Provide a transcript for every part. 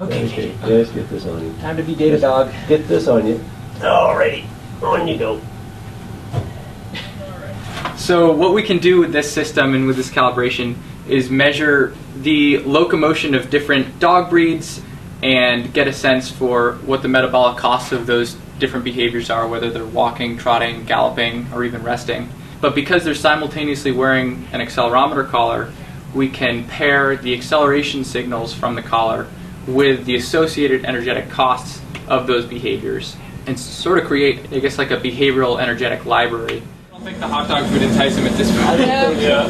Okay, let's get this on you. Time to be data dog. Get this on you. Alrighty, on you go. So what we can do with this system and with this calibration is measure the locomotion of different dog breeds and get a sense for what the metabolic costs of those different behaviors are, whether they're walking, trotting, galloping, or even resting. But because they're simultaneously wearing an accelerometer collar, we can pair the acceleration signals from the collar with the associated energetic costs of those behaviors and sort of create, I guess, like a behavioral energetic library. I don't think the hot dogs would entice him at this point. Yeah.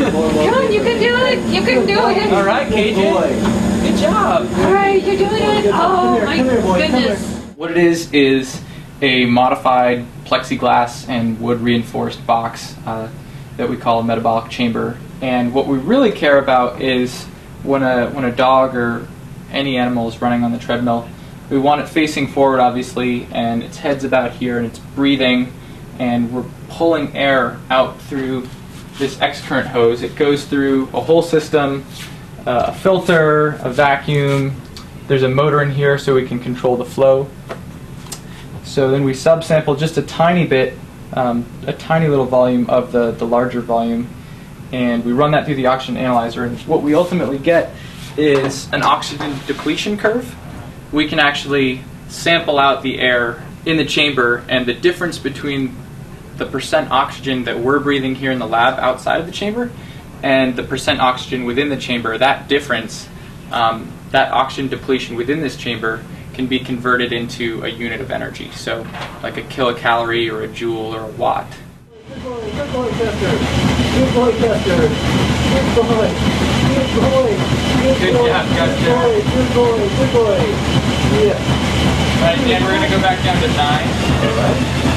Come on, you can do it. You can do it. All right, KJ. Good job. All right, you're doing it. Oh my goodness. What it is a modified plexiglass and wood reinforced box that we call a metabolic chamber. And what we really care about is when a dog or any animal is running on the treadmill, we want it facing forward, obviously, and its head's about here, and it's breathing, and we're pulling air out through this X-current hose. It goes through a whole system, a filter, a vacuum. There's a motor in here so we can control the flow. So then we subsample just a tiny bit, a tiny little volume of the larger volume, and we run that through the oxygen analyzer. And what we ultimately get is an oxygen depletion curve. We can actually sample out the air in the chamber, and the difference between the percent oxygen that we're breathing here in the lab outside of the chamber and the percent oxygen within the chamber, that difference, that oxygen depletion within this chamber can be converted into a unit of energy. So like a kilocalorie or a joule or a watt. Good boy, Chester. Good boy, Chester. Good boy. Good boy. Good job, Chester. Good boy. Good boy. Yeah. All right, Dan, we're going to go back down to 9. All right.